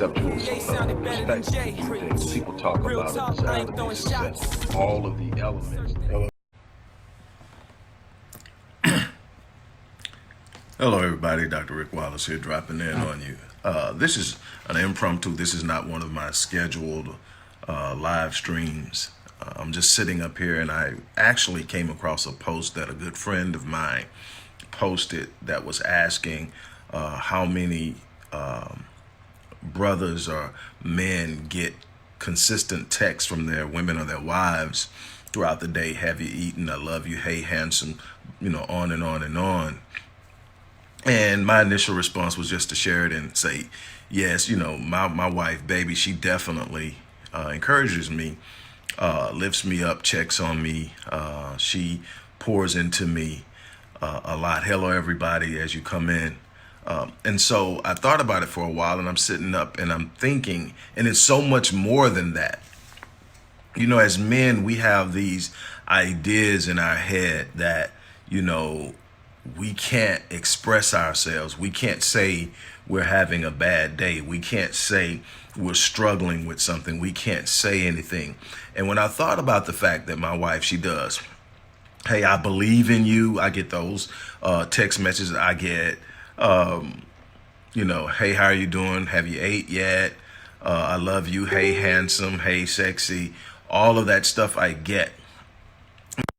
conceptual perspective to things. People talk about a desire to be successful, all of the elements. Hello, everybody. Dr. Rick Wallace here, dropping in on you. This is an impromptu. This is not one of my scheduled live streams. I'm just sitting up here, and I actually came across a post that a good friend of mine posted that was asking how many brothers or men get consistent texts from their women or their wives throughout the day. Have you eaten? I love you. Hey, handsome. On and on and on. And my initial response was just to share it and say, yes, my wife, baby, she definitely encourages me, lifts me up, checks on me. She pours into me a lot. Hello, everybody, as you come in. And so I thought about it for a while, and I'm sitting up and I'm thinking, and it's so much more than that. As men, we have these ideas in our head that, we can't express ourselves. We can't say we're having a bad day. We can't say we're struggling with something. We can't say anything. And when I thought about the fact that my wife, she does, hey, I believe in you. I get those text messages. I get, hey, how are you doing? Have you ate yet? I love you. Hey, handsome. Hey, sexy. All of that stuff I get.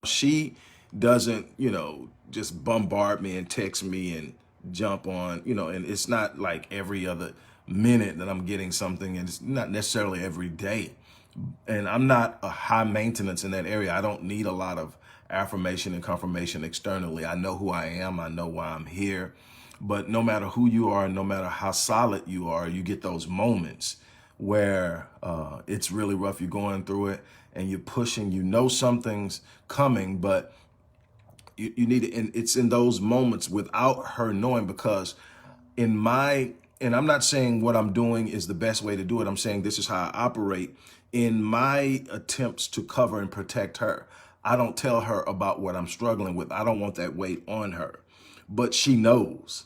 She doesn't, just bombard me and text me and jump on, and it's not like every other minute that I'm getting something, and it's not necessarily every day. And I'm not a high maintenance in that area. I don't need a lot of affirmation and confirmation externally. I know who I am. I know why I'm here. But no matter who you are, no matter how solid you are, you get those moments where it's really rough. You're going through it and you're pushing, something's coming, but you need it, and it's in those moments without her knowing, because and I'm not saying what I'm doing is the best way to do it. I'm saying this is how I operate in my attempts to cover and protect her. I don't tell her about what I'm struggling with. I don't want that weight on her, but she knows.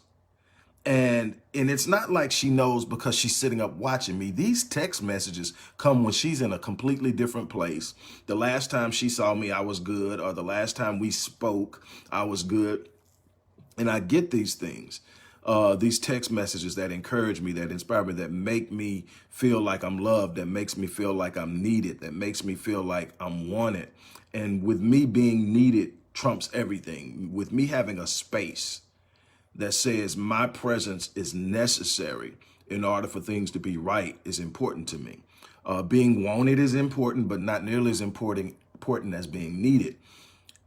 And it's not like she knows because she's sitting up watching me. These text messages come when she's in a completely different place. The last time she saw me, I was good, or the last time we spoke, I was good. And I get these things, these text messages that encourage me, that inspire me, that make me feel like I'm loved, that makes me feel like I'm needed, that makes me feel like I'm wanted. And with me being needed trumps everything. With me having a space that says my presence is necessary in order for things to be right is important to me. Being wanted is important, but not nearly as important as being needed.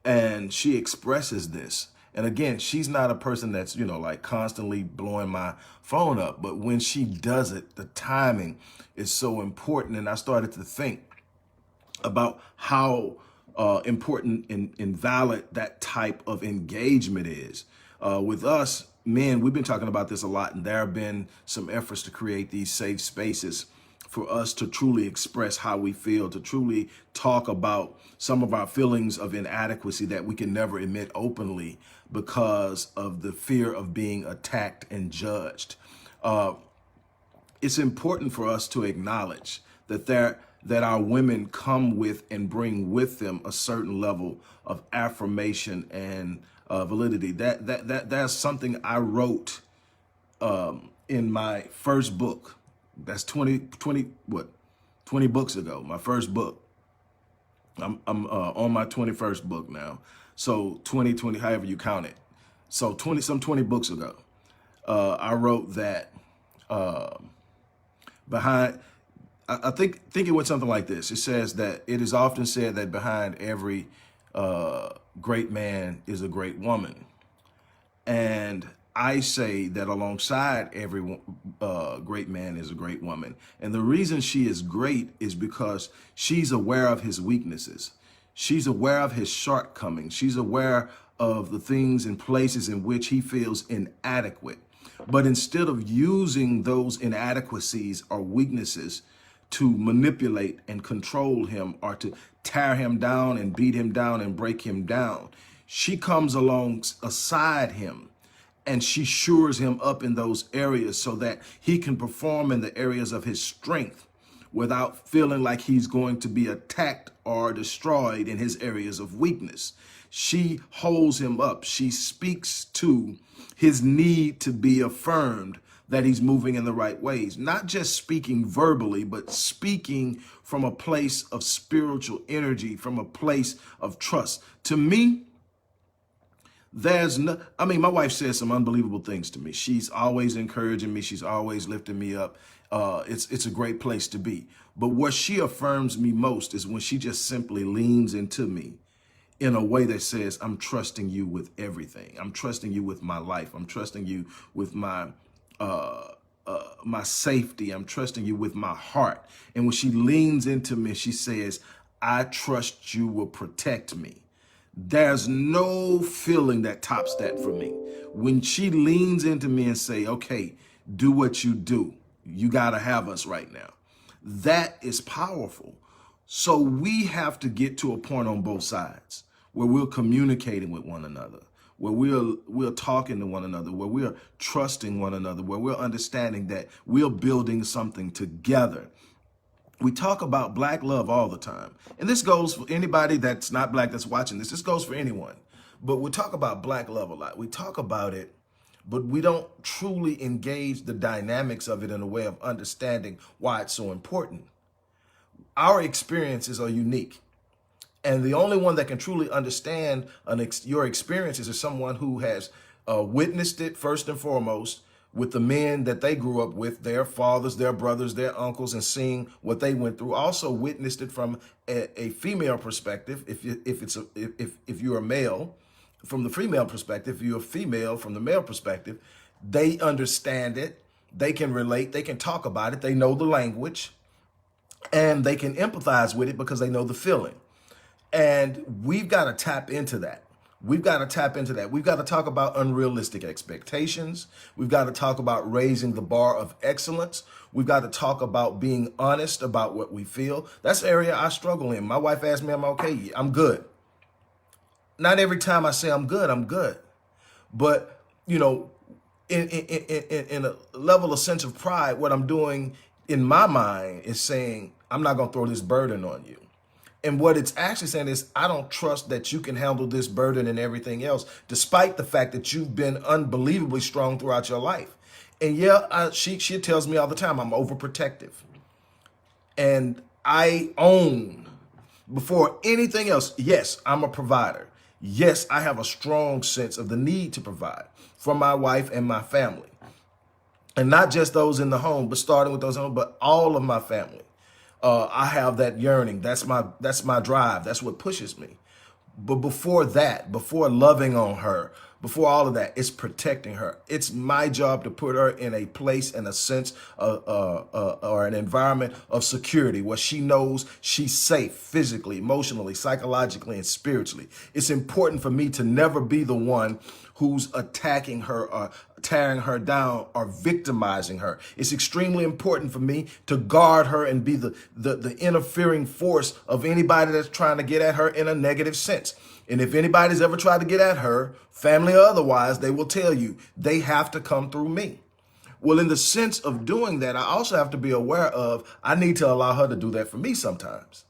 And she expresses this. And again, she's not a person that's, like constantly blowing my phone up. But when she does it, the timing is so important. And I started to think about how important and valid that type of engagement is. With us men, we've been talking about this a lot, and there have been some efforts to create these safe spaces for us to truly express how we feel, to truly talk about some of our feelings of inadequacy that we can never admit openly because of the fear of being attacked and judged. It's important for us to acknowledge that our women come with and bring with them a certain level of affirmation and validity. That's something I wrote in my first book. That's 20 books ago, my first book. I'm on my 21st book now. So 20, however you count it. So 20 books ago, I wrote that behind, I think it went something like this. It says that it is often said that behind every great man is a great woman. And I say that alongside every great man is a great woman. And the reason she is great is because she's aware of his weaknesses. She's aware of his shortcomings. She's aware of the things and places in which he feels inadequate. But instead of using those inadequacies or weaknesses to manipulate and control him, or to tear him down and beat him down and break him down, she comes alongside him and she shores him up in those areas so that he can perform in the areas of his strength without feeling like he's going to be attacked or destroyed in his areas of weakness. She holds him up. She speaks to his need to be affirmed that he's moving in the right ways, not just speaking verbally, but speaking from a place of spiritual energy, from a place of trust. To me, there's no, I mean, my wife says some unbelievable things to me. She's always encouraging me. She's always lifting me up. It's a great place to be. But what she affirms me most is when she just simply leans into me in a way that says, I'm trusting you with everything. I'm trusting you with my life. I'm trusting you with my safety. I'm trusting you with my heart. And when she leans into me, she says, I trust you will protect me. There's no feeling that tops that for me. When she leans into me and say, okay, do what you do. You got to have us right now. That is powerful. So we have to get to a point on both sides where we're communicating with one another, where we're talking to one another, where we're trusting one another, where we're understanding that we're building something together. We talk about black love all the time. And this goes for anybody that's not black that's watching this. This goes for anyone. But we talk about black love a lot. We talk about it, but we don't truly engage the dynamics of it in a way of understanding why it's so important. Our experiences are unique. And the only one that can truly understand your experiences is someone who has witnessed it first and foremost with the men that they grew up with, their fathers, their brothers, their uncles, and seeing what they went through. Also witnessed it from a female perspective. If you're a male, from the female perspective, if you're a female from the male perspective, they understand it. They can relate. They can talk about it. They know the language, and they can empathize with it because they know the feeling. And we've got to tap into that. We've got to tap into that. We've got to talk about unrealistic expectations. We've got to talk about raising the bar of excellence. We've got to talk about being honest about what we feel. That's the area I struggle in. My wife asked me, I'm okay. I'm good. Not every time I say I'm good, I'm good. But, you know, in a level of sense of pride, what I'm doing in my mind is saying, I'm not going to throw this burden on you. And what it's actually saying is, I don't trust that you can handle this burden and everything else, despite the fact that you've been unbelievably strong throughout your life. And yeah, she tells me all the time, I'm overprotective. And I own, before anything else, yes, I'm a provider. Yes, I have a strong sense of the need to provide for my wife and my family. And not just those in the home, but starting with those in the home, but all of my family. I have that yearning. That's my drive. That's what pushes me. But before that, before loving on her, before all of that, it's protecting her. It's my job to put her in a place and a sense or an environment of security where she knows she's safe physically, emotionally, psychologically, and spiritually. It's important for me to never be the one who's attacking her or tearing her down or victimizing her. It's extremely important for me to guard her and be the interfering force of anybody that's trying to get at her in a negative sense. And if anybody's ever tried to get at her, family or otherwise, they will tell you they have to come through me. Well, in the sense of doing that, I also have to be aware of, I need to allow her to do that for me sometimes.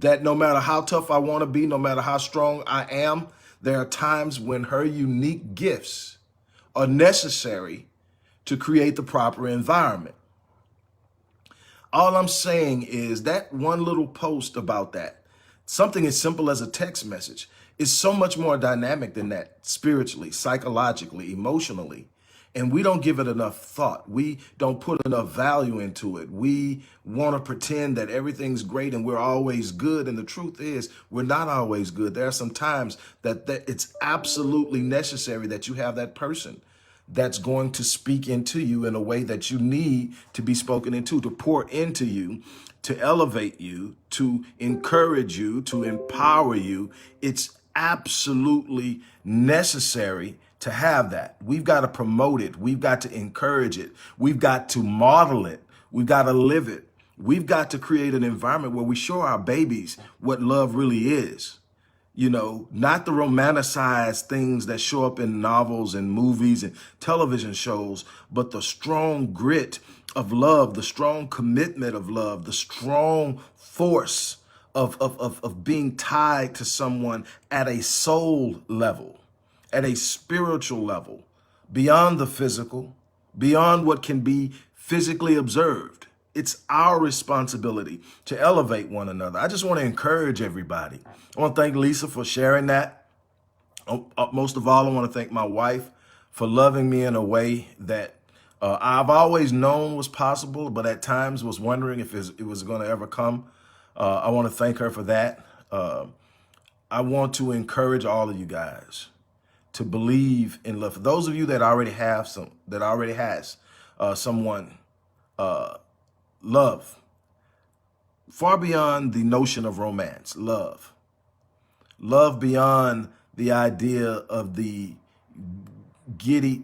That no matter how tough I want to be, no matter how strong I am, there are times when her unique gifts are necessary to create the proper environment. All I'm saying is that one little post about that, something as simple as a text message, is so much more dynamic than that, spiritually, psychologically, emotionally. And we don't give it enough thought. We don't put enough value into it. We want to pretend that everything's great and we're always good. And the truth is, we're not always good. There are some times that it's absolutely necessary that you have that person that's going to speak into you in a way that you need to be spoken into, to pour into you, to elevate you, to encourage you, to empower you. It's absolutely necessary to have that. We've got to promote it. We've got to encourage it. We've got to model it. We've got to live it. We've got to create an environment where we show our babies what love really is. not the romanticized things that show up in novels and movies and television shows, but the strong grit of love, the strong commitment of love, the strong force of being tied to someone at a soul level, at a spiritual level, beyond the physical, beyond what can be physically observed. It's our responsibility to elevate one another. I just want to encourage everybody. I want to thank Lisa for sharing that. Most of all, I want to thank my wife for loving me in a way that I've always known was possible, but at times was wondering if it was going to ever come. I want to thank her for that. I want to encourage all of you guys to believe in love. For those of you that already have someone, love, far beyond the notion of romance, love beyond the idea of the giddy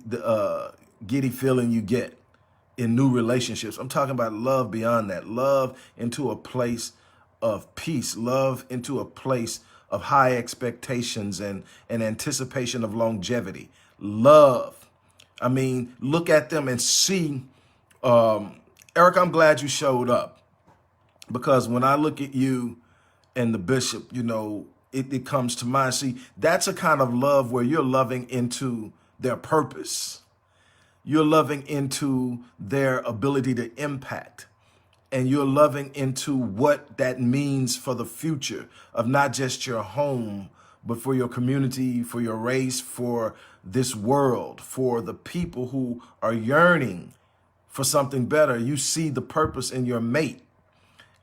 feeling you get in new relationships. I'm talking about love beyond that, love into a place of peace, love into a place of high expectations and anticipation of longevity. Love. I mean, look at them and see, Eric, I'm glad you showed up, because when I look at you and the bishop, it comes to mind. See, that's a kind of love where you're loving into their purpose. You're loving into their ability to impact. And you're loving into what that means for the future of not just your home, but for your community, for your race, for this world, for the people who are yearning for something better. You see the purpose in your mate,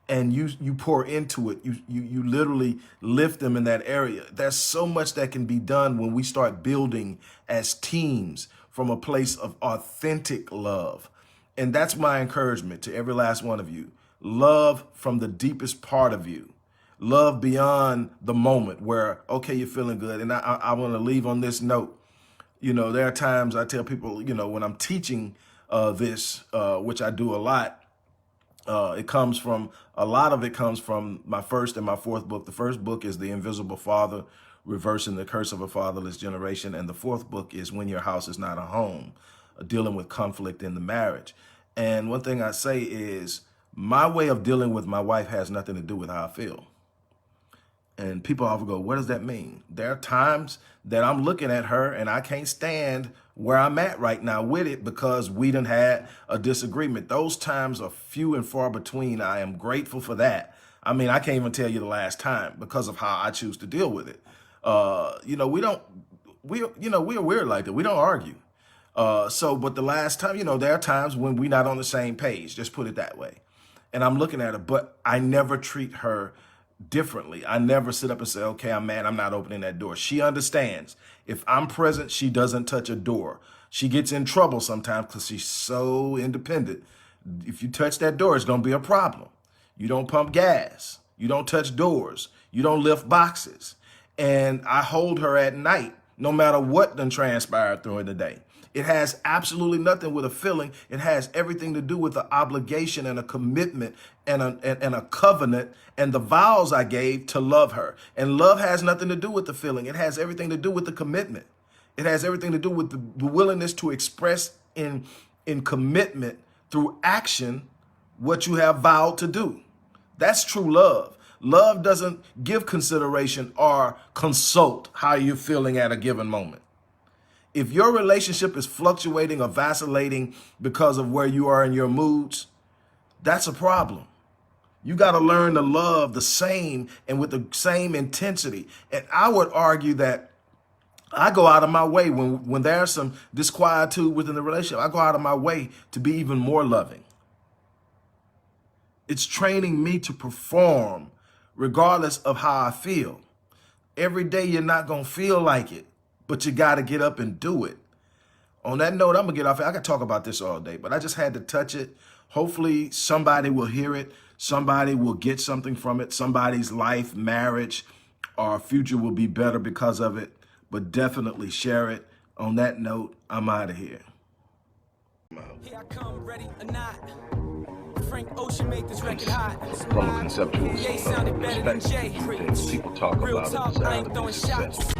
and you pour into it. You literally lift them in that area. There's so much that can be done when we start building as teams from a place of authentic love. And that's my encouragement to every last one of you. Love from the deepest part of you. Love beyond the moment where, okay, you're feeling good. And I want to leave on this note. There are times I tell people, when I'm teaching this, which I do a lot, a lot of it comes from my first and my fourth book. The first book is The Invisible Father, Reversing the Curse of a Fatherless Generation. And the fourth book is When Your House Is Not a Home, dealing with conflict in the marriage. And one thing I say is my way of dealing with my wife has nothing to do with how I feel. And people often go, what does that mean? There are times that I'm looking at her and I can't stand where I'm at right now with it because we done had a disagreement. Those times are few and far between. I am grateful for that. I mean, I can't even tell you the last time because of how I choose to deal with it. We're weird like that. We don't argue. But the last time, there are times when we're not on the same page, just put it that way. And I'm looking at her, but I never treat her differently. I never sit up and say, okay, I'm mad, I'm not opening that door. She understands. If I'm present, she doesn't touch a door. She gets in trouble sometimes because she's so independent. If you touch that door, it's going to be a problem. You don't pump gas. You don't touch doors. You don't lift boxes. And I hold her at night, no matter what done transpired during the day. It has absolutely nothing with a feeling. It has everything to do with the obligation and a commitment and a covenant and the vows I gave to love her. And love has nothing to do with the feeling. It has everything to do with the commitment. It has everything to do with the willingness to express in commitment through action what you have vowed to do. That's true love. Love doesn't give consideration or consult how you're feeling at a given moment. If your relationship is fluctuating or vacillating because of where you are in your moods, that's a problem. You got to learn to love the same and with the same intensity. And I would argue that I go out of my way when there's some disquietude within the relationship. I go out of my way to be even more loving. It's training me to perform regardless of how I feel. Every day you're not going to feel like it, but you got to get up and do it. On that note, I'm going to get off. I could talk about this all day, but I just had to touch it. Hopefully somebody will hear it. Somebody will get something from it. Somebody's life, marriage, or future will be better because of it, but definitely share it. On that note, I'm out of here. Here I come, ready or not. from a conceptual perspective, then people talk about a desire to be successful.